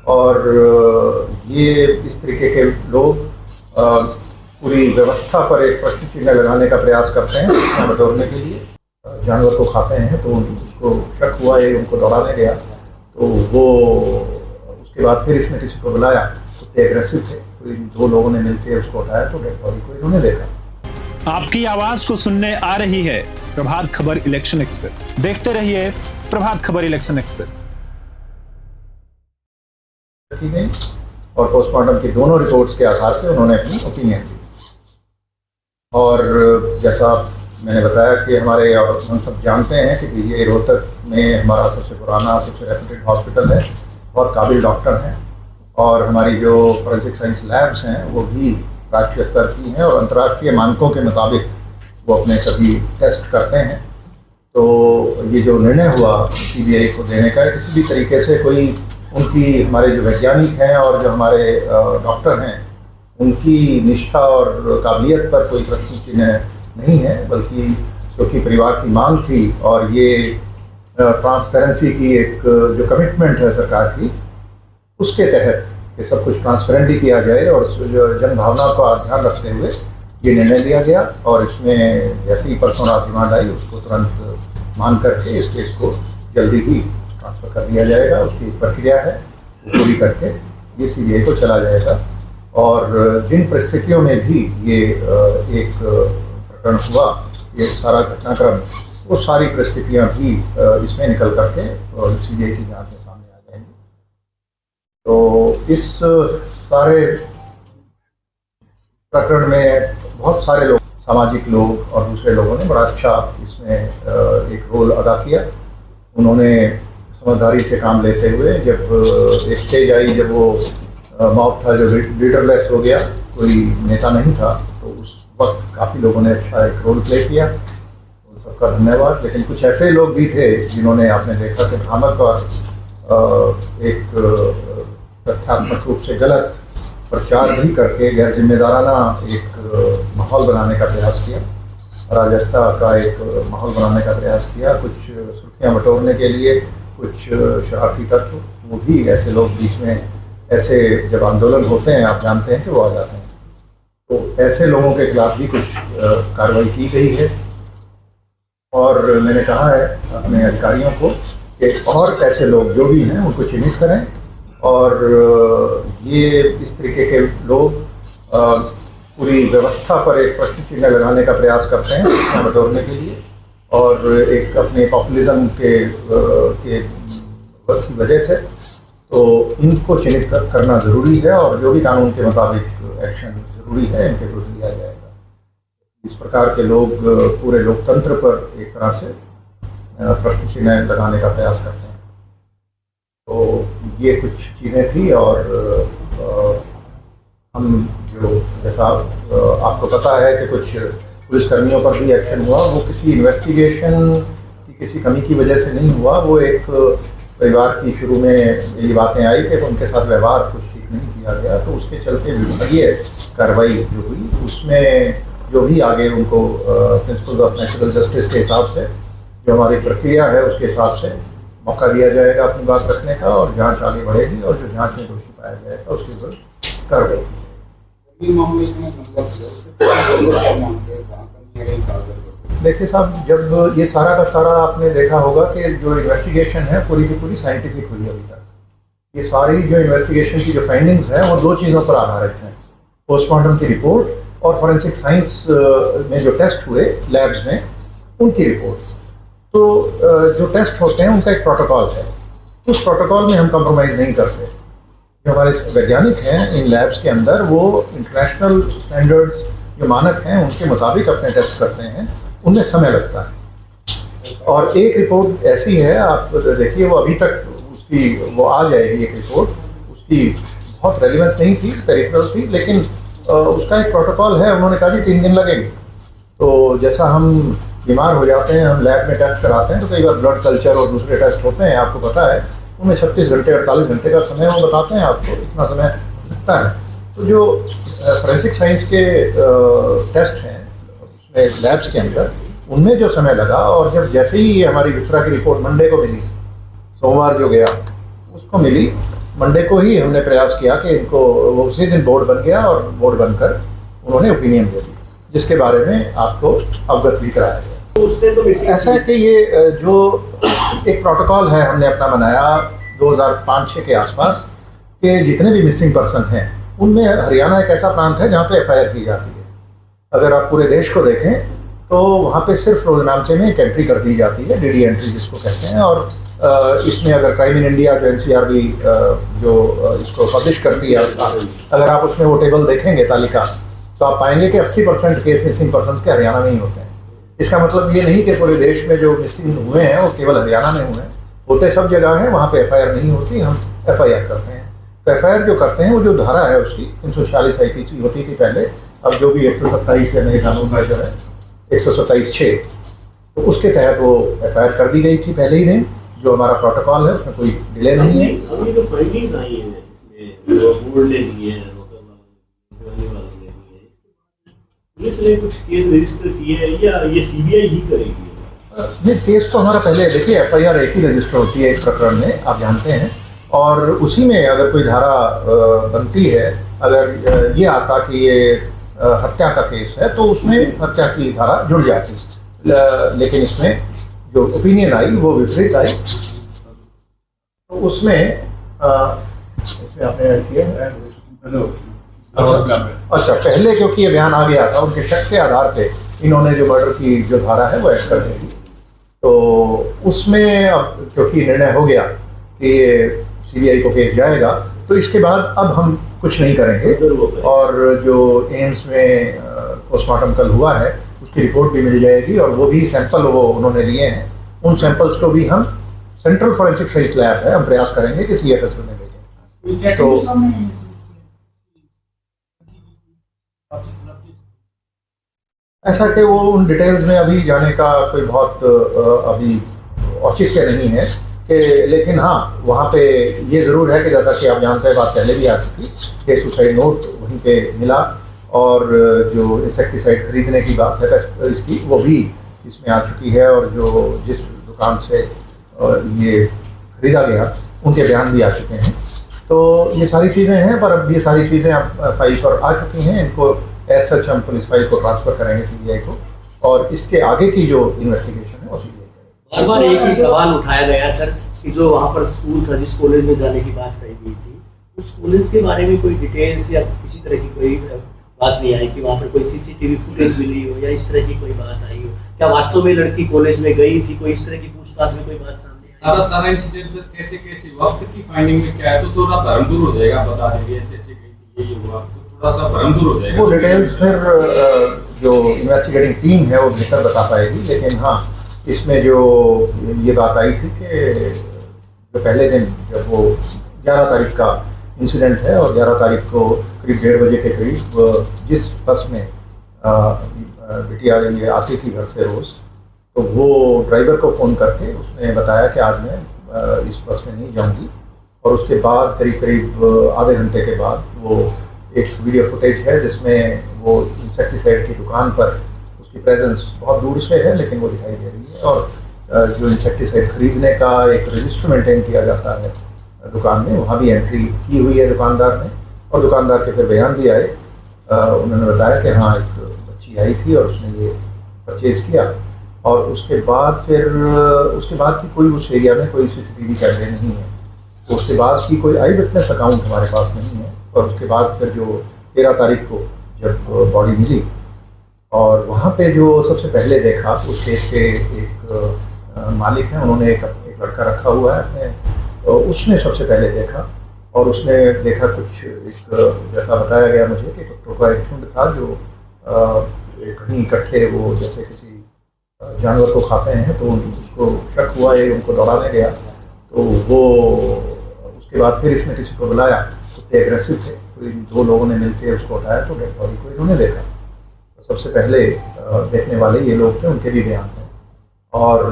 और ये इस तरीके के लोग पूरी व्यवस्था पर एक प्रश्न चिन्ह लगाने का प्रयास करते हैं सूचना बटोरने के लिए। जानवर को खाते हैं तो उसको शक हुआ, ये उनको दौड़ाने गया तो वो उसके बाद फिर इसने किसी को बुलाया, कुत्ते एग्रेसिव थे तो इन दो लोगों ने मिलकर उसको उठाया तो डेड बॉडी को इन्होंने देखा। आपकी आवाज को सुनने आ रही है प्रभात खबर इलेक्शन एक्सप्रेस। देखते रहिए प्रभात खबर इलेक्शन एक्सप्रेस। गई और पोस्टमार्टम की दोनों रिपोर्ट्स के आधार पर उन्होंने अपनी ओपिनियन दी। और जैसा मैंने बताया कि हमारे, और हम सब जानते हैं कि ये रोहतक में हमारा सबसे पुराना, सबसे रेप्यूटेड हॉस्पिटल है, बहुत काबिल डॉक्टर हैं और हमारी जो फॉरेंसिक साइंस लैब्स हैं वो भी राष्ट्रीय स्तर की हैं और अंतर्राष्ट्रीय मानकों के मुताबिक वो अपने सभी टेस्ट करते हैं। तो ये जो निर्णय हुआ सीबीआई को देने का, किसी भी तरीके से कोई उनकी, हमारे जो वैज्ञानिक हैं और जो हमारे डॉक्टर हैं उनकी निष्ठा और काबिलियत पर कोई प्रश्न चिन्ह नहीं है, बल्कि क्योंकि परिवार की मांग थी और ये ट्रांसपेरेंसी की एक जो कमिटमेंट है सरकार की, उसके तहत कि सब कुछ ट्रांसपेरेंटली किया जाए और जन भावना का ध्यान रखते हुए ये निर्णय लिया गया। और इसमें जैसे ही परसों रात डिमांड आई उसको तुरंत मान करके इस केस को जल्दी ही ट्रांसफ़र कर दिया जाएगा। उसकी प्रक्रिया है, पूरी करके ये सीबीआई को चला जाएगा। और जिन परिस्थितियों में भी ये एक प्रकरण हुआ, ये सारा घटनाक्रम, वो सारी परिस्थितियां भी इसमें निकल करके और सीबीआई की जांच में सामने आ जाएंगी। तो इस सारे प्रकरण में बहुत सारे लोग, सामाजिक लोग और दूसरे लोगों ने बड़ा अच्छा इसमें एक रोल अदा किया। उन्होंने समझदारी से काम लेते हुए, जब एक स्टेज आई जब वो मॉब था जो लीडरलेस हो गया, कोई नेता नहीं था, तो उस वक्त काफ़ी लोगों ने अच्छा एक रोल प्ले किया, उन सबका धन्यवाद। लेकिन कुछ ऐसे लोग भी थे जिन्होंने, आपने देखा कि भ्रामक और एक तथ्यात्मक रूप से गलत प्रचार भी करके गैर जिम्मेदाराना एक माहौल बनाने का प्रयास किया, अराजकता का एक माहौल बनाने का प्रयास किया। कुछ सुर्खियाँ बटोरने के लिए कुछ शरारती तत्व, वो भी ऐसे लोग बीच में, ऐसे जब आंदोलन होते हैं आप जानते हैं कि वो आ जाते हैं, तो ऐसे लोगों के खिलाफ भी कुछ कार्रवाई की गई है। और मैंने कहा है अपने अधिकारियों को कि और ऐसे लोग जो भी हैं उनको चिन्हित करें और ये इस तरीके के लोग पूरी व्यवस्था पर एक प्रश्न चिन्ह लगाने का प्रयास करते हैं सूचना बटोरने के लिए और एक अपने पॉपुलिज्म के की वजह से, तो इनको चिन्हित करना ज़रूरी है और जो भी कानून के मुताबिक एक्शन ज़रूरी है इनके विरुद्ध लिया जाएगा। इस प्रकार के लोग पूरे लोकतंत्र पर एक तरह से प्रश्न चिन्ह लगाने का प्रयास करते हैं। तो ये कुछ चीज़ें थी और हम जो, जैसा आपको पता है कि कुछ पुलिसकर्मियों पर भी एक्शन हुआ, वो किसी इन्वेस्टिगेशन की किसी कमी की वजह से नहीं हुआ। वो एक परिवार की शुरू में ये बातें आई कि उनके साथ व्यवहार कुछ ठीक नहीं किया गया, तो उसके चलते विभागीय कार्रवाई जो हुई उसमें जो भी आगे उनको प्रिंसिपल्स ऑफ नेचुरल जस्टिस के हिसाब से जो हमारी प्रक्रिया है उसके हिसाब से मौका दिया जाएगा अपनी बात रखने का और जांच आगे बढ़ेगी और जो जांच में दोषी पाया जाएगा उसके विरुद्ध कार्रवाई की जाएगी। देखिए साहब, जब ये सारा का सारा आपने देखा होगा कि जो इन्वेस्टिगेशन है पूरी की पूरी साइंटिफिक हुई अभी तक। ये सारी जो इन्वेस्टिगेशन की जो फाइंडिंग्स हैं वो दो चीज़ों पर आधारित हैं, पोस्टमार्टम की रिपोर्ट और फॉरेंसिक साइंस में जो टेस्ट हुए लैब्स में उनकी रिपोर्ट्स। तो जो टेस्ट होते हैं उनका एक प्रोटोकॉल है, उस प्रोटोकॉल में हम कंप्रोमाइज़ नहीं करते। जो हमारे वैज्ञानिक हैं इन लैब्स के अंदर, वो इंटरनेशनल स्टैंडर्ड्स जो मानक हैं उनके मुताबिक अपने टेस्ट करते हैं, उनमें समय लगता है। और एक रिपोर्ट ऐसी है, आप देखिए वो अभी तक उसकी वो आ जाएगी एक रिपोर्ट, उसकी बहुत रेलिवेंस नहीं थी, पेरिफेरल थी, लेकिन उसका एक प्रोटोकॉल है। उन्होंने कहा कि 3 दिन लगेंगे। तो जैसा हम बीमार हो जाते हैं, हम लैब में टेस्ट कराते हैं, तो कई बार ब्लड कल्चर और दूसरे टेस्ट होते हैं, आपको पता है, उनमें 36 घंटे 48 घंटे का समय वो बताते हैं आपको, इतना समय लगता है। तो जो फॉरेंसिक साइंस के टेस्ट हैं उसमें लैब्स के अंदर, उनमें जो समय लगा, और जब जैसे ही हमारी दूसरा की रिपोर्ट मंडे को मिली, सोमवार जो गया उसको मिली, मंडे को ही हमने प्रयास किया कि इनको, वो उसी दिन बोर्ड बन गया और बोर्ड बनकर उन्होंने ओपिनियन दे दी, जिसके बारे में आपको अवगत भी कराया गया। तो ऐसा है कि ये जो एक प्रोटोकॉल है हमने अपना बनाया 2005-06 के आसपास, कि जितने भी मिसिंग पर्सन हैं उनमें हरियाणा एक ऐसा प्रांत है जहाँ पे एफआईआर की जाती है। अगर आप पूरे देश को देखें तो वहाँ पे सिर्फ रोजनामचे में एक एंट्री कर दी जाती है, डीडी एंट्री जिसको कहते हैं, और इसमें अगर क्राइम इन इंडिया जो एनसीआरबी जो इसको पब्लिश करती है, अगर आप उसमें वो टेबल देखेंगे तालिका, तो आप पाएंगे कि 80% केस मिसिंग पर्सन के हरियाणा में ही होते हैं। इसका मतलब ये नहीं कि पूरे देश में जो मिसिंग हुए हैं वो केवल हरियाणा में हुए हैं, होते सब जगह हैं, वहाँ पे एफआईआर नहीं होती, हम एफआईआर करते हैं। तो एफआईआर जो करते हैं वो जो धारा है उसकी 346 आईपीसी होती थी पहले, अब जो भी 127 या नए कानून में जो है 127(6), तो उसके तहत वो एफआईआर कर दी गई थी पहले ही दिन। जो हमारा प्रोटोकॉल है उसमें कोई डिले नहीं है। अभी जो फाइंडिंग्स आई हैं इसमें, जो बोर्ड ने दी है, पुलिस ने कुछ केस रजिस्टर किए हैं या ये सीबीआई ही करेगी? नहीं, केस तो हमारा पहले, देखिए एफआईआर एक ही रजिस्टर होती है एक प्रकरण में, आप जानते हैं, और उसी में अगर कोई धारा बनती है, अगर ये आता कि ये हत्या का केस है तो उसमें हत्या की धारा जुड़ जाती, लेकिन इसमें जो ओपिनियन आई वो विपरीत आई, तो उसमें आपने ऐड किया। अच्छा, पहले क्योंकि ये बयान आ गया था, उनके शक के आधार पे इन्होंने जो मर्डर की जो धारा है वो ऐड कर दी थी, तो उसमें अब क्योंकि निर्णय हो गया कि ये सीबीआई को केस जाएगा, तो इसके बाद अब हम कुछ नहीं करेंगे। और जो एम्स में पोस्टमार्टम कल हुआ है उसकी रिपोर्ट भी मिल जाएगी, और वो भी सैंपल वो उन्होंने लिए हैं, उन सैंपल्स को भी हम सेंट्रल फॉरेंसिक साइंस लैब है, हम प्रयास करेंगे कि CFS में भेजें। तो ऐसा कि वो उन डिटेल्स में अभी जाने का कोई बहुत अभी औचित्य नहीं है कि, लेकिन हाँ वहाँ पे ये ज़रूर है कि जैसा कि आप जानते हैं, बात पहले भी आ चुकी कि सुसाइड नोट वहीं पे मिला, और जो इंसेक्टिसाइड खरीदने की बात है इसकी, वो भी इसमें आ चुकी है, और जो जिस दुकान से ये खरीदा गया उनके बयान भी आ चुके हैं। तो ये सारी चीज़ें हैं, पर अब ये सारी चीज़ें अब फाइल पर आ चुकी हैं, इनको एज सच हम पुलिस फाइल को ट्रांसफ़र करेंगे सीबीआई को, और इसके आगे की जो इन्वेस्टिगेशन है वो सीबीआई करेगी। बार बार एक ही सवाल उठाया गया सर कि जो वहाँ पर स्कूल था, जिस कॉलेज में जाने की बात कही गई थी, उस कॉलेज के बारे में कोई डिटेल्स या किसी तरह की कोई बात नहीं आई कि वहाँ पर कोई सीसीटीवी फुटेज मिली हो या इस तरह की कोई बात आई हो? क्या वास्तव में लड़की कॉलेज में गई थी? कोई इस तरह की पूछताछ में कोई बात सामने? सारा इंसिडेंट सर कैसे वक्त की फाइंडिंग में क्या है, तो थोड़ा भ्रम दूर हो जाएगा, बता देंगे ऐसे गई थी, ये हुआ, तो थोड़ा सा भ्रम दूर हो जाएगा। वो डिटेल्स फिर जो इन्वेस्टिगेटिंग टीम है वो बेहतर बता पाएगी, लेकिन हाँ इसमें जो ये बात आई थी कि जो पहले दिन जब वो 11 तारीख का इंसिडेंट है, और 11 तारीख को करीब 1:30 बजे के करीब जिस बस में बिटिया ये आती थी घर से रोज़, तो वो ड्राइवर को फ़ोन करके उसने बताया कि आज मैं इस बस में नहीं जाऊंगी, और उसके बाद करीब आधे घंटे के बाद वो एक वीडियो फुटेज है जिसमें वो इंसेक्टिसाइड की दुकान पर उसकी प्रेजेंस बहुत दूर से है लेकिन वो दिखाई दे रही है, और जो इंसेक्टिसाइड खरीदने का एक रजिस्टर मेंटेन किया जाता है दुकान में, वहाँ भी एंट्री की हुई है दुकानदार ने, और दुकानदार के फिर बयान भी आए। उन्होंने बताया कि हाँ एक बच्ची आई थी और उसने ये परचेज़ किया, और उसके बाद की कोई उस एरिया में कोई CCTV कैमरे नहीं है, तो उसके बाद की कोई आई विटनेस अकाउंट हमारे पास नहीं है। और उसके बाद फिर जो 13 तारीख को जब बॉडी मिली, और वहाँ पे जो सबसे पहले देखा उस केस के एक मालिक हैं, उन्होंने एक लड़का रखा हुआ है अपने, तो उसने सबसे पहले देखा, और उसने देखा कुछ एक जैसा बताया गया मुझे कि कुत्तों का एक झुंड था जो कहीं इकट्ठे वो जैसे किसी जानवर को खाते हैं, तो उसको शक हुआ ये उनको दौड़ाने गया, तो वो उसके बाद फिर इसने किसी को बुलाया, कुत्ते एग्रेसिव थे, तो इन 2 लोगों ने मिलकर उसको उठाया, तो डेड बॉडी को इन्होंने देखा। तो सबसे पहले देखने वाले ये लोग थे, उनके भी बयान हैं, और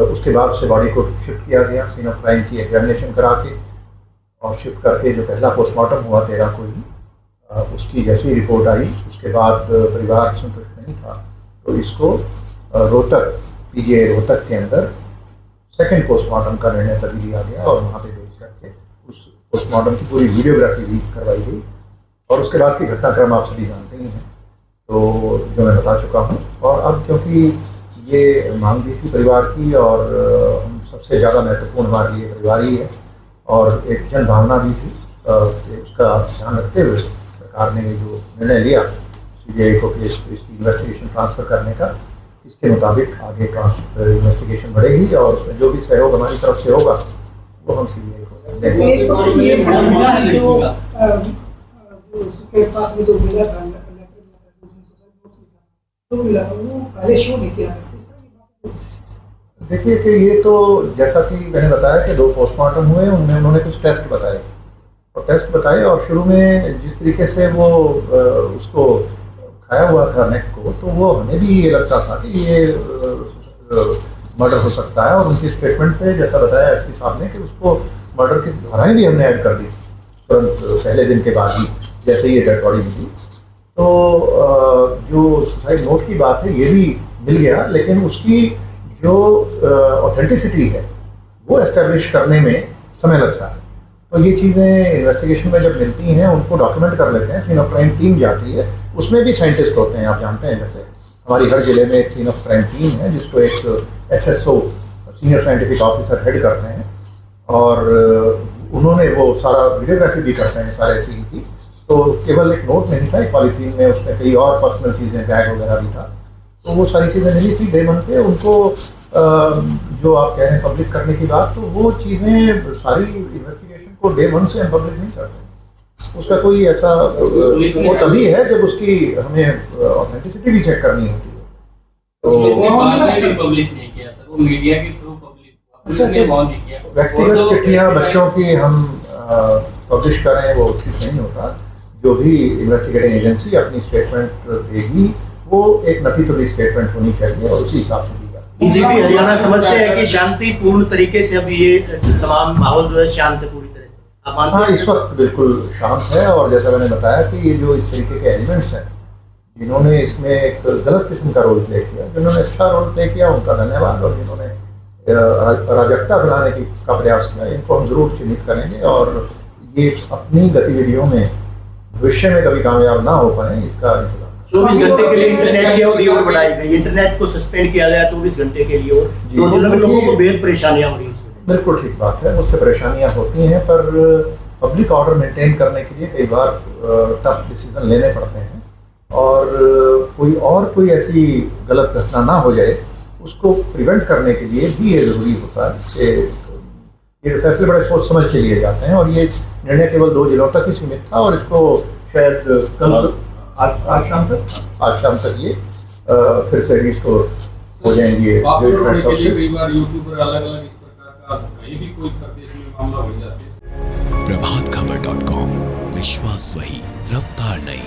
उसके बाद से बॉडी को शिफ्ट किया गया सीन ऑफ क्राइम की एग्जामिनेशन करा के, और शिफ्ट करके जो पहला पोस्टमार्टम हुआ 13 को ही, उसकी जैसी रिपोर्ट आई उसके बाद परिवार संतुष्ट नहीं था, तो इसको रोहतक PGI रोहतक के अंदर सेकंड पोस्टमार्टम का निर्णय तभी लिया गया, और वहाँ पे भेज करके उस पोस्टमार्टम की पूरी वीडियोग्राफी भी करवाई गई और उसके बाद की घटनाक्रम आप सभी जानते ही हैं, तो जो मैं बता चुका हूँ। और अब क्योंकि ये मांग भी थी परिवार की और हम सबसे ज़्यादा महत्वपूर्ण हमारे लिए परिवार ही है और एक जन भावना भी थी कि उसका ध्यान रखते हुए सरकार ने जो निर्णय लिया CBI को कि इसकी इन्वेस्टिगेशन ट्रांसफ़र करने का, इसके मुताबिक आगे इन्वेस्टिगेशन बढ़ेगी और उसमें जो भी सहयोग हमारी तरफ से होगा वो हम CBI को देंगे। ये तो ये मामला है जो उसके पास में जो मिला था तो मिला था वो पहले शो नहीं किया था। देखिए कि ये तो जैसा कि मैंने बताया कि 2 पोस्टमार्टम हुए, उनमें उन्होंने कुछ टेस्ट बताए और शुरू में जिस तरीके से वो उसको खाया हुआ था नेक को, तो वो हमें भी ये लगता था कि ये मर्डर हो सकता है और उनकी स्टेटमेंट पे जैसा बताया SP साहब ने कि उसको मर्डर की धाराएं भी हमने ऐड कर दी तुरंत पहले दिन के बाद ही जैसे ही ये डेड बॉडी मिली। तो जो सुसाइड नोट की बात है ये भी मिल गया, लेकिन उसकी जो ऑथेंटिसिटी है वो एस्टेब्लिश करने में समय लगता है। तो ये चीज़ें इन्वेस्टिगेशन में जब मिलती हैं उनको डॉक्यूमेंट कर लेते हैं, सीन ऑफ क्राइम टीम जाती है, उसमें भी साइंटिस्ट होते हैं, आप जानते हैं। जैसे हमारी हर जिले में एक सीन ऑफ क्राइम टीम है जिसको एक SSO senior scientific officer head करते हैं और उन्होंने वो सारा वीडियोग्राफी भी करते हैं सारे सीन की। तो केवल एक नोट नहीं था, एक पॉलीथीन में उसमें कई और पर्सनल चीज़ें, बैग वगैरह भी था, तो वो सारी चीज़ें मिली थी डे 1 पे उनको। जो आप कह रहे हैं पब्लिक करने की बात, तो वो चीज़ें सारी इन्वेस्टिगेशन को डे 1 से हम पब्लिक नहीं करते। उसका कोई ऐसा वो तभी है जब उसकी हमें ऑथेंटिसिटी भी चेक करनी होती है। तो पब्लिश नहीं किया सर, वो मीडिया के थ्रू पब्लिक व्यक्तिगत चिट्ठियाँ बच्चों की हम पब्लिश करें वो ठीक नहीं होता। जो भी इन्वेस्टिगेटिंग एजेंसी अपनी स्टेटमेंट देगी वो एक नफी तुली स्टेटमेंट होनी चाहिए और उसी हिसाब से दी जाती है। DGP हरियाणा समझते हैं कि शांतिपूर्ण तरीके से अब ये तमाम माहौल जो है शांत है पूरी तरह से, आप मानते हैं? हाँ, इस वक्त बिल्कुल शांत है और जैसा मैंने बताया कि ये जो इस तरीके के एलिमेंट्स हैं जिन्होंने इसमें एक गलत किस्म का रोल प्ले किया, जिन्होंने अच्छा रोल प्ले किया उनका धन्यवाद, और जिन्होंने अराजकता फैलाने का प्रयास किया इनको हम ज़रूर चिन्हित करेंगे और ये अपनी गतिविधियों में भविष्य में कभी कामयाब ना हो पाए इसका इंतजाम। 24 घंटे के लिए इंटरनेट की अवधि और बढ़ाई गई, इंटरनेट को सस्पेंड किया गया 24 घंटे के लिए और 2 जिलों में लोगों को बेहद परेशानियां हो रही हैं। बिल्कुल ठीक बात है, उससे परेशानियां होती हैं, पर पब्लिक ऑर्डर मेंटेन करने के लिए कई बार टफ डिसीजन लेने पड़ते हैं और कोई ऐसी गलत घटना ना हो जाए उसको प्रिवेंट करने के लिए भी ये ज़रूरी होता है कि ये फैसले बड़े सोच समझ के लिए जाते हैं और ये निर्णय केवल 2 जिलों तक ही सीमित था और इसको शायद कल आज शाम तक ये फिर से रिस्टोर हो जाएंगे। कई बार यूट्यूबर अलग-अलग इस प्रकार का कहीं भी कोई प्रदेश में मामला हो जाते हैं। प्रभातखबर.com, विश्वास वही, रफ्तार नहीं।